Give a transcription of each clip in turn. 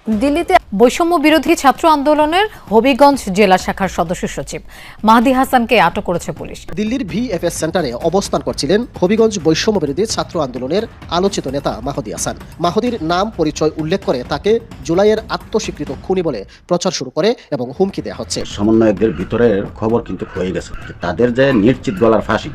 দিল্লিতে বৈষম্য বিরোধী ছাত্র আন্দোলনের হবিগঞ্জ জেলা শাখার সদস্য সচিব মাহদি হাসানকে আটক করেছে পুলিশ। দিল্লির ভিএফএস সেন্টারে অবস্থান করছিলেন হবিগঞ্জ বৈষম্য বিরোধী ছাত্র আন্দোলনের আলোচিত নেতা মাহদি হাসান। মাহদির নাম পরিচয় উল্লেখ করে তাকে জুলাইয়ের আত্মস্বীকৃত খুনি বলে প্রচার শুরু করে এবং হুমকি দেওয়া হচ্ছে। সমন্বয়কদের ভিতরের খবর কিন্তু হয়ে গেছে, তাদের যে নিশ্চিত গলার ফাঁসি,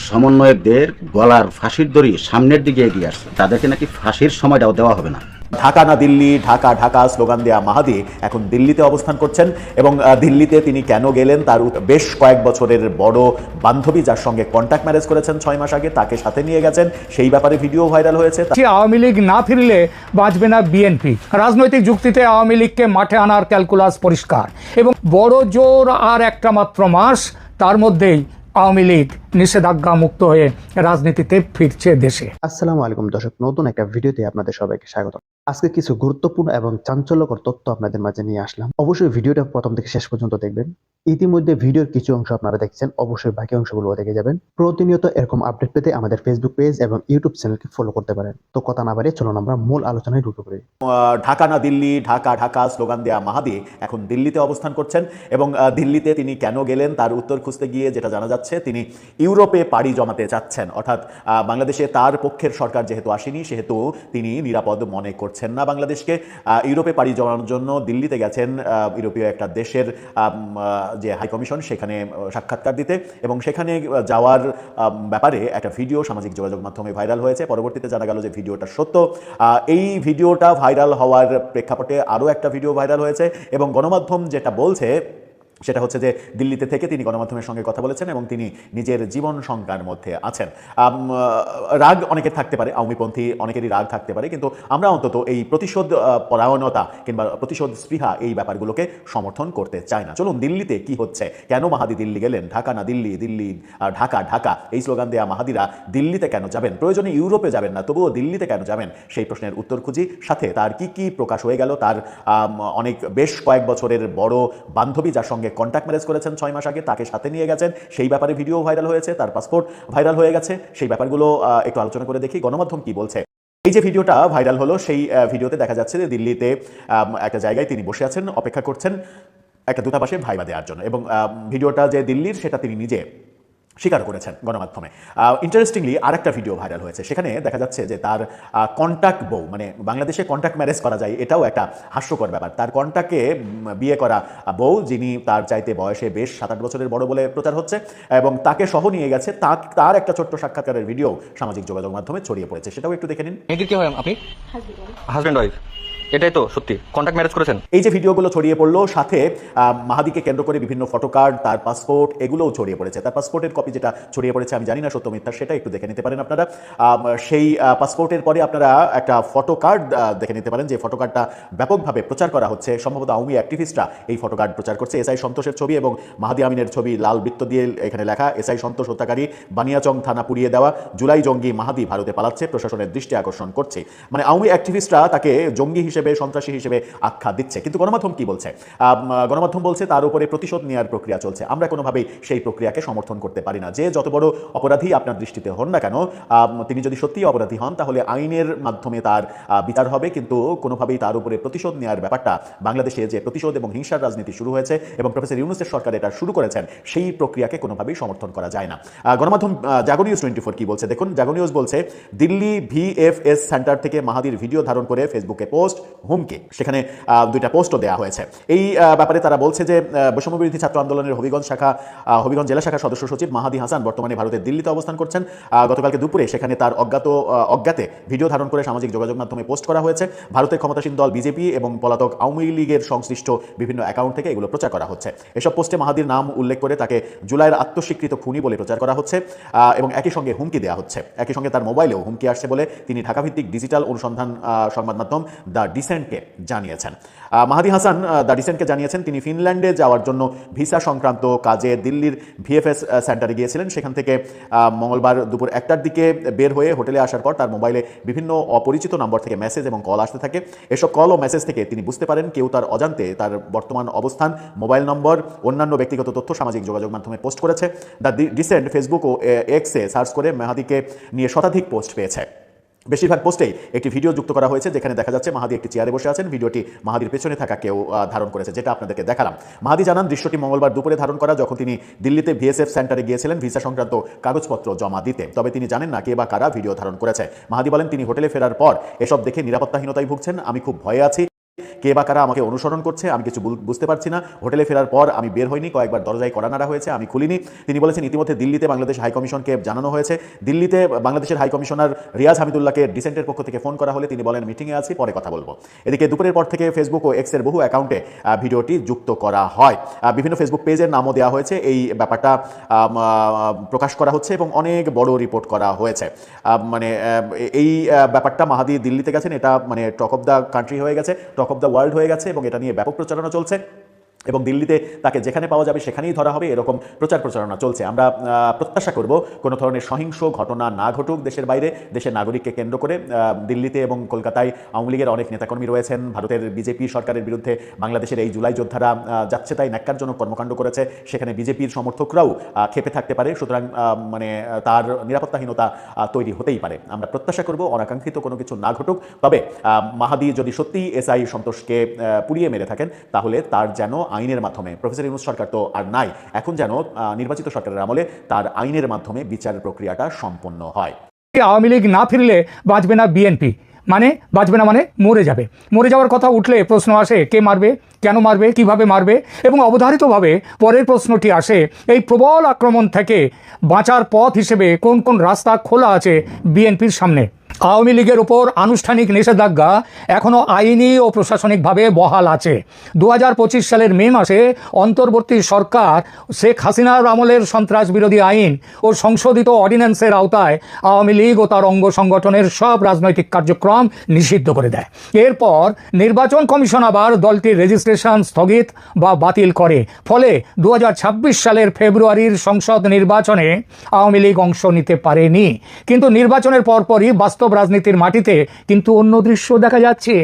সমন্বয়কদের গলার ফাঁসির দড়ি সামনের দিকে এগিয়ে আসছে, তাদেরকে নাকি ফাঁসির সময়টাও দেওয়া হবে না। ঢাকা না দিল্লি, ঢাকা ঢাকা স্লোগান দেয়া মাহাদি এখন দিল্লিতে অবস্থান করছেন এবং দিল্লিতে তিনি কেন গেলেন তার বেশ কয়েক বছরের বড় বান্ধবী, যার সঙ্গে কন্ট্যাক্ট ম্যারেজ করেছেন 6 মাস আগে, তাকে সাথে নিয়ে গেছেন। সেই ব্যাপারে ভিডিও ভাইরাল হয়েছে। আওয়ামী লীগ না ফিরলে বাঁচবে না বিএনপি। রাজনৈতিক যুক্তিতে আওয়ামী লীগকে মাঠে আনার ক্যালকুলাস পরিষ্কার এবং বড় জোর আর একটা মাত্র মাস, তার মধ্যেই আওয়ামী লীগ নিষেধাজ্ঞা মুক্ত হয়ে রাজনীতিতে ফিরছে দেশে। আসসালামু আলাইকুম দর্শক, নতুন একটা ভিডিওতে আপনাদের সবাইকে স্বাগত। আজকে কিছু গুরুত্বপূর্ণ এবং চাঞ্চল্যকর তথ্য আপনাদের মাঝে নিয়ে আসলাম। অবশ্যই ভিডিওটা প্রথম থেকে শেষ পর্যন্ত দেখবেন। ইতিমধ্যে ভিডিওর কিছু অংশ আপনারা দেখছেন, অবশ্যই বাকি অংশগুলো দেখে যাবেন। প্রতিনিয়ত এরকম আপডেট পেতে আমাদের ফেসবুক পেজ এবং ইউটিউব চ্যানেলকে ফলো করতে পারেন। তো কথা না বাড়িয়ে চলুন আমরা মূল আলোচনায় ঢুকে পড়ি। ঢাকা না দিল্লি, ঢাকা ঢাকা স্লোগান দেয়া মাহাদি এখন দিল্লিতে অবস্থান করছেন এবং দিল্লিতে তিনি কেন গেলেন তার উত্তর খুঁজতে গিয়ে যেটা জানা যাচ্ছে, তিনি ইউরোপে পাড়ি জমাতে চাচ্ছেন। অর্থাৎ বাংলাদেশে তার পক্ষের সরকার যেহেতু আসেনি, সেহেতু তিনি নিরাপদ মনে করছেন না বাংলাদেশকে। ইউরোপে পাড়ি জমানোর জন্য দিল্লিতে গেছেন ইউরোপীয় একটা দেশের যে হাইকমিশন, সেখানে সাক্ষাৎকার দিতে, এবং সেখানে যাওয়ার ব্যাপারে একটা ভিডিও সামাজিক যোগাযোগ মাধ্যমে ভাইরাল হয়েছে। পরবর্তীতে জানা গেল যে ভিডিওটা সত্য। এই ভিডিওটা ভাইরাল হওয়ার প্রেক্ষাপটে আরও একটা ভিডিও ভাইরাল হয়েছে এবং গণমাধ্যম যেটা বলছে সেটা হচ্ছে যে দিল্লিতে থেকে তিনি গণমাধ্যমের সঙ্গে কথা বলেছেন এবং তিনি নিজের জীবন শঙ্কার মধ্যে আছেন। রাগ অনেকের থাকতে পারে, আওয়ামীপন্থী অনেকেরই রাগ থাকতে পারে, কিন্তু আমরা অন্তত এই প্রতিশোধ পরায়ণতা কিংবা প্রতিশোধ স্পৃহা এই ব্যাপারগুলোকে সমর্থন করতে চাই না। চলুন দিল্লিতে কি হচ্ছে, কেন মাহাদি দিল্লি গেলেন, ঢাকা না দিল্লি, দিল্লি ঢাকা ঢাকা এই স্লোগান দেয়া মাহাদিরা দিল্লিতে কেন যাবেন, প্রয়োজনে ইউরোপে যাবেন না, তবুও দিল্লিতে কেন যাবেন, সেই প্রশ্নের উত্তর খুঁজি। সাথে তার কি কি প্রকাশ হয়ে গেল, তার বেশ কয়েক বছরের বড় বান্ধবী, যার সঙ্গে কন্ট্যাক্ট ম্যারেজ করেছেন 6 মাস আগে, তাকে সাথে নিয়ে গেছেন, সেই ব্যাপারে ভিডিও ভাইরাল হয়েছে, তার পাসপোর্ট ভাইরাল হয়ে গেছে। সেই ব্যাপারগুলো একটু আলোচনা করে দেখি গণমাধ্যম কি বলছে। এই যে ভিডিওটা ভাইরাল হলো, সেই ভিডিওতে দেখা যাচ্ছে যে দিল্লিতে একটা জায়গায় তিনি বসে আছেন, অপেক্ষা করছেন একটা দূতাবাসে ভাইবা দেওয়ার জন্য, এবং ভিডিওটা যে দিল্লির সেটা তিনি নিজে স্বীকার করেছেন গণমাধ্যমে। ইন্টারেস্টিংলি আরেকটা ভিডিও ভাইরাল হয়েছে, সেখানে দেখা যাচ্ছে যে তার কন্ট্যাক্ট বউ, মানে বাংলাদেশে কন্ট্যাক্ট ম্যারেজ করা যায় এটাও একটা হাস্যকর ব্যাপার, তার কন্ট্যাক্টে বিয়ে করা বউ, যিনি তার চাইতে বয়সে বেশ 7-8 বছরের বড় বলে প্রচার হচ্ছে, এবং তাকে সহ নিয়ে গেছে। তার একটা ছোট্ট সাক্ষাৎকারের ভিডিও সামাজিক যোগাযোগ মাধ্যমে ছড়িয়ে পড়েছে, সেটাও একটু দেখে নিন। কি হয় আপনি? হাজব্যান্ড ওয়াইফ, এটাই তো সত্যি কন্ট্যাক্ট ম্যারেজ করেছেন? এই যে ভিডিওগুলো ছড়িয়ে পড়লো, সাথে মাহাদিকে কেন্দ্র করে বিভিন্ন ফটো কার্ড, তার পাসপোর্ট, এগুলোও ছড়িয়ে পড়েছে। তার পাসপোর্টের কপি যেটা ছড়িয়ে পড়েছে, আমি জানি না সত্য মিথ্যা, সেটা একটু দেখে নিতে পারেন আপনারা। সেই পাসপোর্টের পরে আপনারা একটা ফটো কার্ড দেখে নিতে পারেন, যে ফটো কার্ডটা ব্যাপকভাবে প্রচার করা হচ্ছে। সম্ভবত আওয়ামী অ্যাক্টিভিস্টরা এই ফটো কার্ড প্রচার করছে। এসআই সন্তোষের ছবি এবং মাহাদি আমিনের ছবি লাল বৃত্ত দিয়ে এখানে লেখা, এসআই সন্তোষ হত্যাকারী, বানিয়াচং থানা পুড়িয়ে দেওয়া, জুলাই জঙ্গি মাহাদি ভারতে পালাচ্ছে, প্রশাসনের দৃষ্টি আকর্ষণ করছে। মানে আওয়ামী অ্যাক্টিভিস্টরা তাকে জঙ্গি হিসেবে, সন্ত্রাসী হিসেবে আখ্যা দিচ্ছে। কিন্তু গণমাধ্যম কি বলছে? গণমাধ্যম বলছে তার উপরে প্রতিশোধ নেওয়ার প্রক্রিয়া চলছে। আমরা কোনোভাবেই সেই প্রক্রিয়াকে সমর্থন করতে পারি না। যে যত বড় অপরাধী আপনার দৃষ্টিতে হন না কেন, তিনি যদি সত্যি অপরাধী হন, তাহলে আইনের মাধ্যমে তার বিচার হবে, কিন্তু কোনোভাবেই তার উপরে প্রতিশোধ নেওয়ার ব্যাপারটা, বাংলাদেশে যে প্রতিশোধ এবং হিংসার রাজনীতি শুরু হয়েছে এবং প্রফেসর ইউনূসের সরকার এটা শুরু করেছেন, সেই প্রক্রিয়াকে কোনোভাবেই সমর্থন করা যায় না। গণমাধ্যম জাগো নিউজ 24 কি বলছে দেখুন। জাগো নিউজ বলছে, দিল্লি ভিএফএস সেন্টার থেকে মাহাদির ভিডিও ধারণ করে ফেসবুকে পোস্ট, হুমকি। সেখানে 2টা পোস্টও দেওয়া হয়েছে। এই ব্যাপারে তারা বলছে যে বৈষম্য বিরোধী ছাত্র আন্দোলনের হবিগঞ্জ জেলা শাখার সদস্য সচিব মাহাদি হাসান বর্তমানে ভারতের দিল্লিতে অবস্থান করছেন। গতকালকে দুপুরে সেখানে তার অজ্ঞাতে ভিডিও ধারণ করে সামাজিক যোগাযোগ মাধ্যমে পোস্ট করা হয়েছে। ভারতের ক্ষমতাসীন দল বিজেপি এবং পলাতক আওয়ামী লীগের সংশ্লিষ্ট বিভিন্ন অ্যাকাউন্ট থেকে এগুলো প্রচার করা হচ্ছে। এসব পোস্টে মাহাদির নাম উল্লেখ করে তাকে জুলাইয়ের আত্মস্বীকৃত খুনি বলে প্রচার করা হচ্ছে এবং একই সঙ্গে হুমকি দেওয়া হচ্ছে। একই সঙ্গে তার মোবাইলেও হুমকি আসছে বলে তিনি ঢাকাভিত্তিক ডিজিটাল অনুসন্ধান সংবাদ মাধ্যম দ্য ডিসেন্টকে জানিয়েছেন। মাহাদি হাসান দ্য ডিসেন্টকে জানিয়েছেন, তিনি ফিনল্যান্ডে যাওয়ার জন্য ভিসা সংক্রান্ত কাজে দিল্লির ভিএফএস সেন্টারে গিয়েছিলেন। সেখান থেকে মঙ্গলবার দুপুর 1টার দিকে বের হয়ে হোটেলে আসার পর তার মোবাইলে বিভিন্ন অপরিচিত নম্বর থেকে মেসেজ এবং কল আসতে থাকে। এসব কল ও মেসেজ থেকে তিনি বুঝতে পারেন কেউ তার অজান্তে তার বর্তমান অবস্থান, মোবাইল নম্বর, অন্যান্য ব্যক্তিগত তথ্য সামাজিক যোগাযোগ মাধ্যমে পোস্ট করেছে। দ্য ডিসেন্ট ফেসবুক ও এক্সে সার্চ করে মাহাদিকে নিয়ে শতাধিক পোস্ট পেয়েছে। বেশিরভাগ পোস্টেই একটি ভিডিও যুক্ত করা হয়েছে যেখানে দেখা যাচ্ছে মাহাদি একটি চেয়ারে বসে আছেন। ভিডিওটি মাহাদির পেছনে থাকা কেউ ধারণ করেছে, যেটা আপনাদেরকে দেখালাম। মাহাদি জানান দৃশ্যটি মঙ্গলবার দুপুরে ধারণ করা, যখন তিনি দিল্লিতে ভিএসএফ সেন্টারে গিয়েছিলেন ভিসা সংক্রান্ত কাগজপত্র জমা দিতে। তবে তিনি জানেন না কে বা কারা ভিডিও ধারণ করেছে। মাহাদি বলেন তিনি হোটেলে ফেরার পর এসব দেখে নিরাপত্তাহীনতায় ভুগছেন। আমি খুব ভয়ে আছি, কে বা কারা আমাকে অনুসরণ করছে, আমি কিছু বুঝতে পারছি না। হোটেলে ফেরার পর আমি বের হইনি, কয়েকবার দরজায় কড়া নাড়া হয়েছে, আমি খুলিনি। তিনি বলেছেন ইতিমধ্যে দিল্লিতে বাংলাদেশ হাইকমিশনকে জানানো হয়েছে। দিল্লিতে বাংলাদেশের হাইকমিশনার রিয়াজ হামিদুল্লাহকে ডিসেন্টের পক্ষ থেকে ফোন করা হলে তিনি বলেন মিটিংয়ে আছি, পরে কথা বলবো। এদিকে দুপুরের পর থেকে ফেসবুক ও এক্সের বহু অ্যাকাউন্টে ভিডিওটি যুক্ত করা হয়। বিভিন্ন ফেসবুক পেজের নামও দেওয়া হয়েছে। এই ব্যাপারটা প্রকাশ করা হচ্ছে এবং অনেক বড় রিপোর্ট করা হয়েছে। মানে এই ব্যাপারটা মাহাদি দিল্লিতে গেছেন, এটা মানে টক অফ দ্য কান্ট্রি হয়ে গেছে, টক অফ দ্য ওয়ার্ল্ড হয়ে গেছে এবং এটা নিয়ে ব্যাপক প্রচারণা চলছে এবং দিল্লিতে তাকে যেখানে পাওয়া যাবে সেখানেই ধরা হবে, এরকম প্রচারণা চলছে। আমরা প্রত্যাশা করব কোনো ধরনের সহিংস ঘটনা না ঘটুক দেশের বাইরে। দেশের নাগরিককে কেন্দ্র করে দিল্লিতে এবং কলকাতায় আওয়ামী লীগের অনেক নেতাকর্মী রয়েছেন। ভারতের বিজেপি সরকারের বিরুদ্ধে বাংলাদেশের এই জুলাই যোদ্ধারা যাচ্ছে তাই ন্যাক্কারজনক কর্মকাণ্ড করেছে, সেখানে বিজেপির সমর্থকরাও ক্ষেপে থাকতে পারে। সুতরাং মানে তার নিরাপত্তাহীনতা তৈরি হতেই পারে। আমরা প্রত্যাশা করব অনাকাঙ্ক্ষিত কোনো কিছু না ঘটুক। তবে মাহাদি যদি সত্যি এসআই সন্তোষকে পুড়িয়ে মেরে থাকেন তাহলে তার যেন আইনের মাধ্যমে, প্রফেসর ইউনূস সরকার তো আর নাই, এখন যেন নির্বাচিত সরকারের আমলে তার আইনের মাধ্যমে বিচারের প্রক্রিয়াটা সম্পন্ন হয়। আওয়ামী লীগ না ফিরলে বাঁচবে না বিএনপি, মানে বাঁচবে না মানে মরে যাবে। মরে যাওয়ার কথা উঠলে প্রশ্ন আসে কে মারবে, কেন মারবে, কিভাবে মারবে, এবং অবধারিতভাবে পরের প্রশ্নটি আসে এই প্রবল আক্রমণ থেকে বাঁচার পথ হিসেবে কোন কোন রাস্তা খোলা আছে বিএনপির সামনে। আওয়ামী লীগের উপর আনুষ্ঠানিক নিষেধাজ্ঞা এখনও আইনি ও প্রশাসনিকভাবে বহাল আছে। 2025 সালের মে মাসে অন্তর্বর্তী সরকার শেখ হাসিনার আমলের সন্ত্রাস বিরোধী আইন ও সংশোধিত অর্ডিন্যান্সের আওতায় আওয়ামী লীগ ও তার অঙ্গ সংগঠনের সব রাজনৈতিক কার্যক্রম নিষিদ্ধ করে দেয়। এরপর নির্বাচন কমিশন আবার দলটির রেজিস্ট্রেশন স্থগিত বা বাতিল করে। ফলে 2026 সালের ফেব্রুয়ারির সংসদ নির্বাচনে আওয়ামী লীগ অংশ নিতে পারেনি। কিন্তু নির্বাচনের পরপরই বাস্তব রাজনীতির মাটিতে কিন্তু অন্য দৃশ্য দেখা যাচ্ছে।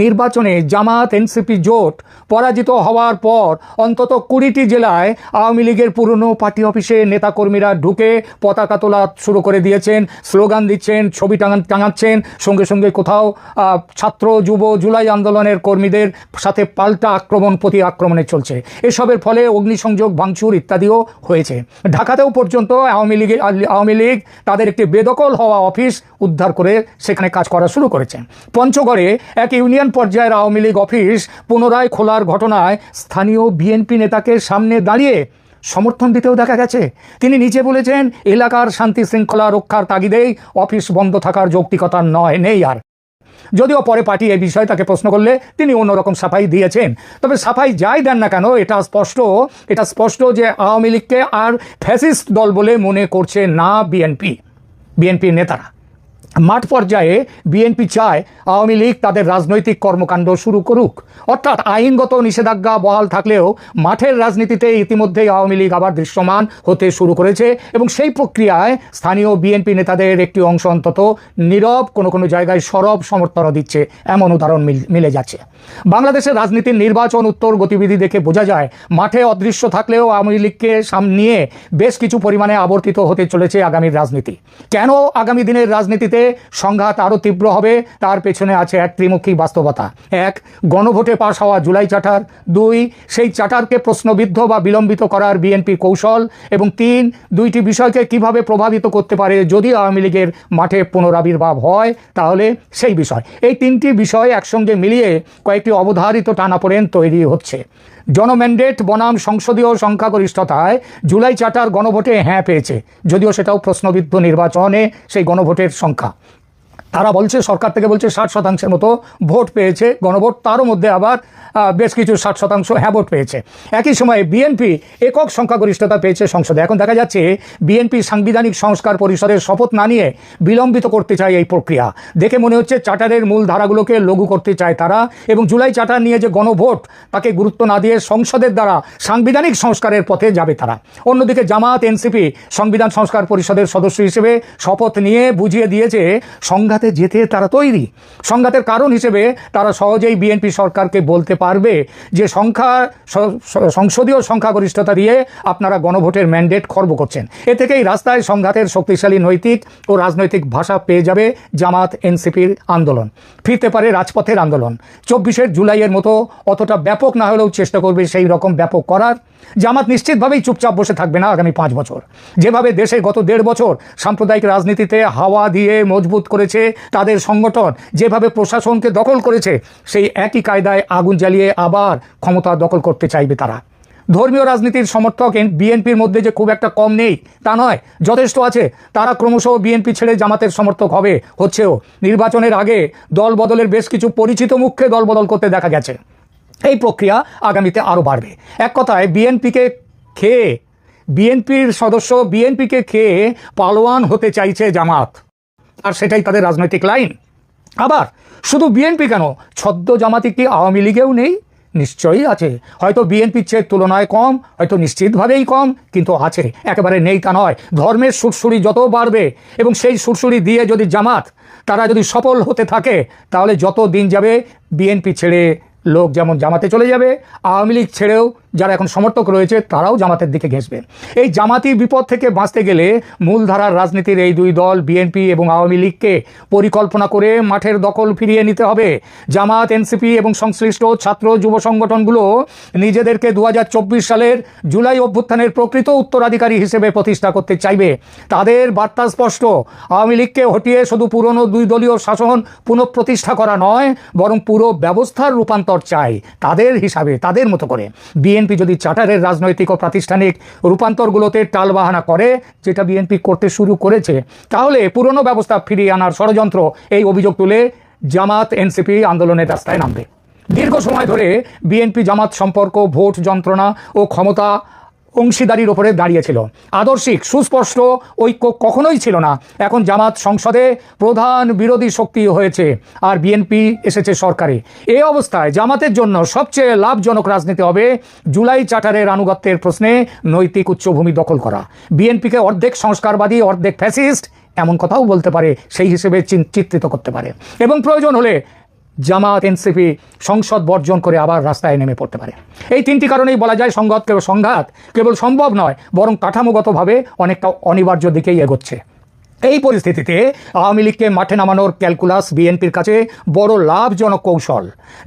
নির্বাচনে জামাত এনসিপি জোট পরাজিত হওয়ার পর অন্তত 20টি জেলায় আওয়ামী লীগের পুরনো পার্টি অফিসে নেতাকর্মীরা ঢুকে পতাকা তোলা শুরু করে দিয়েছেন, স্লোগান দিচ্ছেন, ছবি টাঙাচ্ছেন। সঙ্গে সঙ্গে কোথাও ছাত্র যুব জুলাই আন্দোলনের কর্মীদের সাথে পাল্টা আক্রমণ প্রতি আক্রমণে চলছে। এসবের ফলে অগ্নিসংযোগ, ভাঙচুর ইত্যাদিও হয়েছে। ঢাকাতেও পর্যন্ত আওয়ামী লীগ তাদের একটি বেদখল হওয়া অফিস উদ্ধার করে সেখানে কাজ করা শুরু করেছেন। পঞ্চগড়ে এক ইউনিয়ন পর্যায়ের আওয়ামী লীগ অফিস পুনরায় খোলার ঘটনায় স্থানীয় বিএনপি নেতাকে সামনে দাঁড়িয়ে সমর্থন দিতেও দেখা গেছে। তিনি নিচে বলেছেন এলাকার শান্তি শৃঙ্খলা রক্ষার তাগিদেই অফিস বন্ধ থাকার যৌক্তিকতা নেই আর। যদিও পরে পার্টি এই বিষয়ে তাকে প্রশ্ন করলে তিনি অন্যরকম সাফাই দিয়েছেন। তবে সাফাই যাই দেন না কেন এটা স্পষ্ট যে আওয়ামী লীগকে আর ফ্যাসিস্ট দল বলে মনে করছে না বিএনপি নেতারা। মাঠ পর্যায়ে বিএনপি চায় আওয়ামী লীগ তাদের রাজনৈতিক কর্মকাণ্ড শুরু করুক, অর্থাৎ আইনগত নিষেধাজ্ঞা বহাল থাকলেও মাঠের রাজনীতিতে ইতিমধ্যেই আওয়ামী লীগ আবার দৃশ্যমান হতে শুরু করেছে এবং সেই প্রক্রিয়ায় স্থানীয় বিএনপি নেতাদের একটি অংশ অন্তত নীরব, কোনো জায়গায় সরব সমর্থনও দিচ্ছে, এমন উদাহরণ মিলে যাচ্ছে। বাংলাদেশের রাজনীতির নির্বাচন উত্তর গতিবিধি দেখে বোঝা যায় মাঠে অদৃশ্য থাকলেও আওয়ামী লীগকে সামনে নিয়ে বেশ কিছু পরিমাণে আবর্তিত হতে চলেছে আগামীর রাজনীতি। কেন আগামী দিনের রাজনীতিতে সংঘাত আরও তীব্র হবে তার পেছনে আছে এক ত্রিমুখী বাস্তবতা। 1, গণভোটে পাশ হওয়া জুলাই চার্টার। 2, সেই চার্টারকে প্রশ্নবিদ্ধ বা বিলম্বিত করার বিএনপির কৌশল। এবং 3, দুইটি বিষয়কে কিভাবে প্রভাবিত করতে পারে যদি আওয়ামী লীগের মাঠে পুনরাবির্ভাব হয় তাহলে সেই বিষয়। এই 3টি বিষয় একসঙ্গে মিলিয়ে কয়েকটি অবধারিত টানাপোড়েন তৈরি হচ্ছে। জনম্যান্ডেট বনাম সংসদীয় সংখ্যাগরিষ্ঠতায় জুলাই চার্টার গণভোটে হ্যাঁ পেয়েছে, যদিও সেটাও প্রশ্নবিদ্ধ নির্বাচনে সেই গণভোটের সংখ্যা। তারা বলছে, সরকার থেকে বলছে 60% মতো ভোট পেয়েছে গণভোট, তারও মধ্যে আবার বেশ কিছু 60% হ্যাঁ ভোট পেয়েছে। একই সময়ে বিএনপি একক সংখ্যাগরিষ্ঠতা পেয়েছে সংসদে। এখন দেখা যাচ্ছে বিএনপি সাংবিধানিক সংস্কার পরিষদের শপথ না নিয়ে বিলম্বিত করতে চায় এই প্রক্রিয়া। দেখে মনে হচ্ছে চার্টারের মূল ধারাগুলোকে লঘু করতে চায় তারা, এবং জুলাই চার্টার নিয়ে যে গণভোট তাকে গুরুত্ব না দিয়ে সংসদের দ্বারা সাংবিধানিক সংস্কারের পথে যাবে তারা। অন্যদিকে জামাত এনসিপি সংবিধান সংস্কার পরিষদের সদস্য হিসেবে শপথ নিয়ে বুঝিয়ে দিয়েছে সংঘাত সংঘাতে যেতে তারা তৈরি। সংঘাতের কারণ হিসেবে তারা সহজেই বিএনপি সরকারকে বলতে পারবে যে সংসদীয় সংখ্যাগরিষ্ঠতা দিয়ে আপনারা গণভোটের ম্যান্ডেট খর্ব করছেন। এ থেকেই রাস্তায় সংঘাতের শক্তিশালী নৈতিক ও রাজনৈতিক ভাষা পেয়ে যাবে জামাত এনসিপির আন্দোলন। ফিরতে পারে রাজপথের আন্দোলন। 24শে জুলাইয়ের মতো অতটা ব্যাপক না হলেও চেষ্টা করবে সেই রকম ব্যাপক করার। জামাত নিশ্চিতভাবেই চুপচাপ বসে থাকবে না আগামী 5 বছর। যেভাবে দেশে গত 1.5 বছর সাম্প্রদায়িক রাজনীতিতে হাওয়া দিয়ে মজবুত করেছে তাদের সংগঠন, যেভাবে প্রশাসনকে দখল করেছে, সেই একই কায়দায় আগুন জ্বালিয়ে আবার ক্ষমতা দখল করতে চাইবে তারা। ধর্মীয় রাজনীতির সমর্থক বিএনপির মধ্যে যে খুব একটা কম নেই তা নয়, যথেষ্ট আছে। তারা ক্রমশ বিএনপি ছেড়ে জামাতের সমর্থক হচ্ছেও। নির্বাচনের আগে দল বদলের বেশ কিছু পরিচিত মুখকে দল বদল করতে দেখা গেছে। এই প্রক্রিয়া আগামীতে আরও বাড়বে। এক কথায় বিএনপির সদস্য বিএনপিকে খেয়ে পালোয়ান হতে চাইছে জামাত, আর সেটাই তাদের রাজনৈতিক লাইন। আবার শুধু বিএনপি কেন, ছদ্ম জামাতি কি আওয়ামী লীগেও নেই? নিশ্চয়ই আছে। হয়তো বিএনপির চেয়ে তুলনায় কম, হয়তো নিশ্চিতভাবেই কম, কিন্তু আছে, একেবারে নেই তা নয়। ধর্মের সুরসুরি যত বাড়বে এবং সেই সুরসুরি দিয়ে যদি জামাত তারা যদি সফল হতে থাকে, তাহলে যত দিন যাবে বিএনপি ছেড়ে লোক যেমন জামাতে চলে যাবে, আওয়ামী লীগ ছেড়েও যারা এখন সমর্থক রয়েছে তারাও জামাতের দিকে ঘেঁষবে। এই জামাতি বিপদ থেকে বাঁচতে গেলে মূলধারার রাজনীতির এই দুই দল বিএনপি এবং আওয়ামী লীগকে পরিকল্পনা করে মাঠের দখল ফিরিয়ে নিতে হবে। জামাত, এনসিপি এবং সংশ্লিষ্ট ছাত্র যুব সংগঠনগুলো নিজেদেরকে 2024 সালের জুলাই অভ্যুত্থানের প্রকৃত উত্তরাধিকারী হিসেবে প্রতিষ্ঠা করতে চাইবে। তাদের বার্তা স্পষ্ট, আওয়ামী লীগকে হটিয়ে শুধু পুরনো 2 দলীয় শাসন পুনঃপ্রতিষ্ঠা করা নয়, বরং পুরো ব্যবস্থার রূপান্তর চাই তাদের হিসাবে, তাদের মতো করে। বিএনপি যদি চার্টারের রাজনৈতিক ও প্রাতিষ্ঠানিক রূপান্তরগুলোতে টালবাহানা করে, যেটা বিএনপি করতে শুরু করেছে, তাহলে পুরনো ব্যবস্থা ফিরিয়ে আনার ষড়যন্ত্র, এই অভিযোগ তুলে জামাত এনসিপি আন্দোলনের রাস্তায় নামবে। দীর্ঘ সময় ধরে বিএনপি জামাত সম্পর্ক ভোট যন্ত্রণা ও ক্ষমতা অংশীদারির ওপরে দাঁড়িয়েছিল। আদর্শিক সুস্পষ্ট ঐক্য কখনোই ছিল না। এখন জামাত সংসদে প্রধান বিরোধী শক্তি হয়েছে আর বিএনপি এসেছে সরকারে। এই অবস্থায় জামাতের জন্য সবচেয়ে লাভজনক রাজনীতি হবে জুলাই চার্টারের আনুগত্যের প্রশ্নে নৈতিক উচ্চভূমি দখল করা। বিএনপিকে অর্ধেক সংস্কারবাদী, অর্ধেক ফ্যাসিস্ট এমন কথাও বলতে পারে, সেই হিসেবে চিত্রিত করতে পারে, এবং প্রয়োজন হলে জামাত এনসিপি সংসদ বর্জন করে আবার রাস্তায় নেমে পড়তে পারে। এই 3টি কারণেই বলা যায় সংঘাত কেবল সম্ভব নয়, বরং কাঠামোগতভাবে অনেকটা অনিবার্য দিকেই এগোচ্ছে। এই পরিস্থিতিতে আওয়ামী লীগকে মাঠে নামানোর ক্যালকুলাস বিএনপির কাছে বড় লাভজনক কৌশল।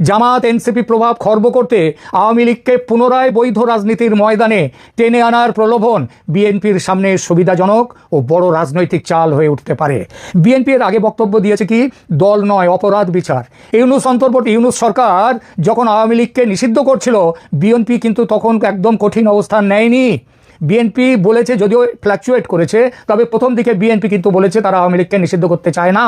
জামাত এনসিপি প্রভাব খর্ব করতে আওয়ামী লীগকে পুনরায় বৈধ রাজনীতির ময়দানে টেনে আনার প্রলোভন বিএনপির সামনে সুবিধাজনক ও বড় রাজনৈতিক চাল হয়ে উঠতে পারে। বিএনপি এর আগে বক্তব্য দিয়েছে কি, দল নয় অপরাধ বিচার। ইউনূস সরকার যখন আওয়ামী লীগকে নিষিদ্ধ করছিল, বিএনপি কিন্তু তখন একদম কঠিন অবস্থান নেয়নি। বিএনপি বলেছে, যদিও ফ্ল্যাকচুয়েট করেছে, তবে প্রথম দিকে বিএনপি কিন্তু বলেছে তারা আওয়ামী লীগকে নিষিদ্ধ করতে চায় না।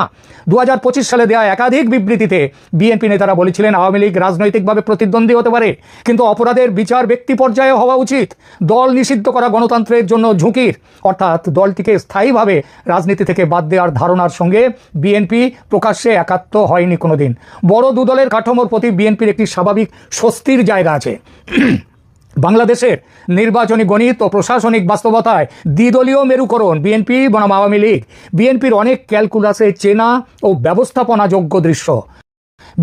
2025 সালে দেওয়া একাধিক বিবৃতিতে বিএনপি নেতারা বলেছিলেন আওয়ামী লীগ রাজনৈতিকভাবে প্রতিদ্বন্দ্বী হতে পারে, কিন্তু অপরাধের বিচার ব্যক্তি পর্যায়ে হওয়া উচিত। দল নিষিদ্ধ করা গণতন্ত্রের জন্য ঝুঁকির, অর্থাৎ দলটিকে স্থায়ীভাবে রাজনীতি থেকে বাদ দেওয়ার ধারণার সঙ্গে বিএনপি প্রকাশ্যে একাত্ম হয়নি কোনোদিন। বড় 2 দলের কাঠামোর প্রতি বিএনপির একটি স্বাভাবিক স্বস্তির জায়গা আছে। বাংলাদেশের নির্বাচনী গণিত ও প্রশাসনিক বাস্তবতায় দ্বিদলীয় মেরুকরণ বিএনপি বনাম আওয়ামী লীগ বিএনপির অনেক ক্যালকুলাসে চেনা ও ব্যবস্থাপনাযোগ্য দৃশ্য।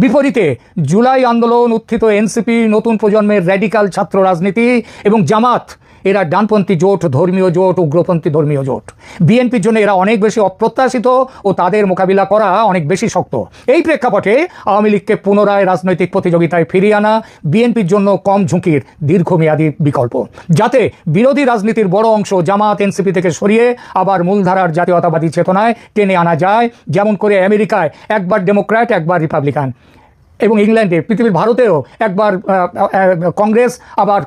বিপরীতে জুলাই আন্দোলন, উত্থিত এনসিপি, নতুন প্রজন্মের র্যাডিক্যাল ছাত্র রাজনীতি এবং জামাত, এরা ডানপন্থী জোট, ধর্মীয় জোট, উগ্রপন্থী ধর্মীয় জোট। বিএনপির জন্য এরা অনেক বেশি অপ্রত্যাশিত ও তাদের মোকাবিলা করা অনেক বেশি শক্ত। এই প্রেক্ষাপটে আওয়ামী লীগকে পুনরায় রাজনৈতিক প্রতিযোগিতায় ফিরিয়ে আনা বিএনপির জন্য কম ঝুঁকির দীর্ঘমেয়াদী বিকল্প, যাতে বিরোধী রাজনীতির বড় অংশ জামাত এনসিপি থেকে সরিয়ে আবার মূলধারার জাতীয়তাবাদী চেতনায় টেনে আনা যায়। যেমন করে আমেরিকায় একবার ডেমোক্র্যাট, একবার রিপাবলিকান, এবং ইংল্যান্ডে, পৃথিবীর ভারতেও একবার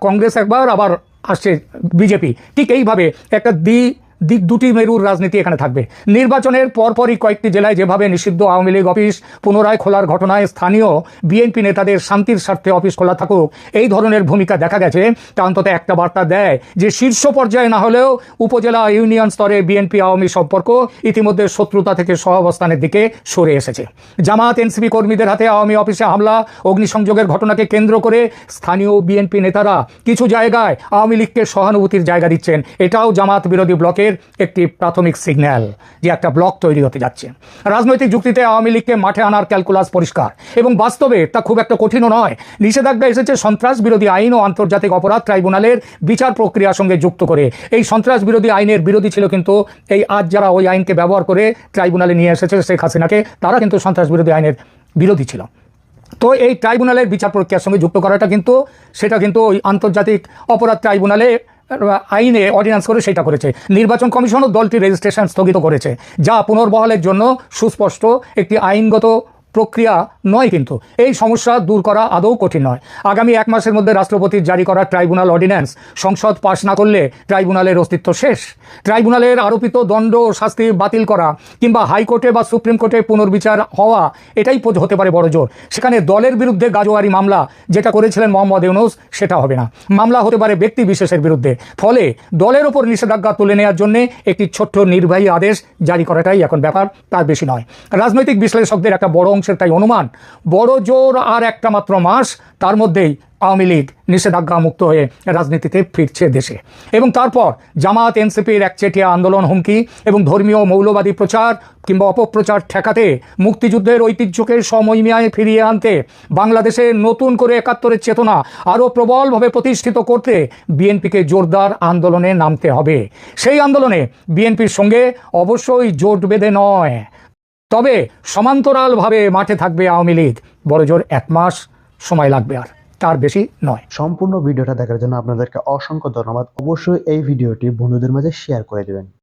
কংগ্রেস একবার, আবার আসছে বিজেপি। ঠিক এইভাবে একটা দুটি মেরুর রাজনীতি এখানে থাকবে। নির্বাচনের পরপরই কয়েকটি জেলায় যেভাবে নিষিদ্ধ আওয়ামী লীগ অফিস পুনরায় খোলার ঘটনায় স্থানীয় বিএনপি নেতাদের শান্তির স্বার্থে অফিস খোলা থাকুক, এই ধরনের ভূমিকা দেখা গেছে, তা অন্তত একটা বার্তা দেয় যে শীর্ষ পর্যায়ে না হলেও উপজেলা, ইউনিয়ন স্তরে বিএনপি আওয়ামী সম্পর্ক ইতিমধ্যে শত্রুতা থেকে সহাবস্থানের দিকে সরে এসেছে। জামাত এনসিপি কর্মীদের হাতে আওয়ামী অফিসে হামলা, অগ্নিসংযোগের ঘটনাকে কেন্দ্র করে স্থানীয় বিএনপি নেতারা কিছু জায়গায় আওয়ামী লীগকে সহানুভূতির জায়গা দিচ্ছেন। এটাও জামাত বিরোধী ব্লকে ব্লকের একটি প্রাথমিক সিগন্যাল যে একটা ব্লক তৈরি হতে যাচ্ছে। রাজনৈতিক যুক্তিতে আওয়ামী লীগকে মাঠে আনার ক্যালকুলাস পরিষ্কার এবং বাস্তবে তা খুব একটা কঠিনও নয়। নিষেধাজ্ঞা এসেছে সন্ত্রাস বিরোধী আইন ও আন্তর্জাতিক অপরাধ ট্রাইব্যুনালের বিচার প্রক্রিয়ার সঙ্গে যুক্ত করে। এই সন্ত্রাস বিরোধী আইনের বিরোধী ছিল কিন্তু এই আজ যারা ওই আইনকে ব্যবহার করে ট্রাইব্যুনালে নিয়ে এসেছে শেখ হাসিনাকে, তারা কিন্তু সন্ত্রাস বিরোধী আইনের বিরোধী ছিল। তো এই ট্রাইব্যুনালের বিচার প্রক্রিয়ার সঙ্গে যুক্ত করাটা কিন্তু সেটা কিন্তু ওই আন্তর্জাতিক অপরাধ ট্রাইব্যুনালে আইনে অর্ডিন্যান্স করে সেটা করেছে। নির্বাচন কমিশনও দলটির রেজিস্ট্রেশন স্থগিত করেছে, যা পুনর্বহালের জন্য সুস্পষ্ট একটি আইনগত প্রক্রিয়া নয়। কিন্তু এই সমস্যা দূর করা আদৌ কঠিন নয়। আগামী 1 মাসের মধ্যে রাষ্ট্রপতির জারি করা ট্রাইব্যুনাল অর্ডিন্যান্স সংসদ পাশ না করলে ট্রাইব্যুনালের অস্তিত্ব শেষ। ট্রাইব্যুনালের আরোপিত দণ্ড ও শাস্তি বাতিল করা কিংবা হাইকোর্টে বা সুপ্রিম কোর্টে পুনর্বিচার হওয়া এটাই হতে পারে বড় জোর। সেখানে দলের বিরুদ্ধে গাজোয়ারি মামলা যেটা করেছিলেন মোহাম্মদ ইউনূস সেটা হবে না। মামলা হতে পারে ব্যক্তি বিশেষের বিরুদ্ধে। ফলে দলের ওপর নিষেধাজ্ঞা তুলে নেওয়ার জন্য একটি ছোট্ট নির্বাহী আদেশ জারি করাটাই এখন ব্যাপার, তার বেশি নয়। রাজনৈতিক বিশ্লেষকদের একটা বড় অংশের তাই অনুমান, বড় জোর আর একটা মাত্র মাস, তার মধ্যেই আওয়ামী লীগ নিষেধাজ্ঞা মুক্ত হয়ে রাজনীতিতে ফিরছে দেশে। এবং তারপর জামাত এনসিপির একচেটিয়া আন্দোলন হুমকি এবং ধর্মীয় মৌলবাদী প্রচার কিংবা অপপ্রচার ঠেকাতে, মুক্তিযুদ্ধের ঐতিহ্যকে সমহিমায় ফিরিয়ে আনতে, বাংলাদেশে নতুন করে 71-এর চেতনা আরও প্রবলভাবে প্রতিষ্ঠিত করতে বিএনপিকে জোরদার আন্দোলনে নামতে হবে। সেই আন্দোলনে বিএনপির সঙ্গে অবশ্যই জোট বেঁধে নয়, তবে সমান্তরালভাবে মাঠে থাকবে আওয়ামী লীগ। বড় জোর 1 মাস সময় লাগবে, আর তার বেশি নয়। সম্পূর্ণ ভিডিওটা দেখার জন্য আপনাদেরকে অসংখ্য ধন্যবাদ। অবশ্যই এই ভিডিওটি বন্ধুদের মাঝে শেয়ার করে দেবেন।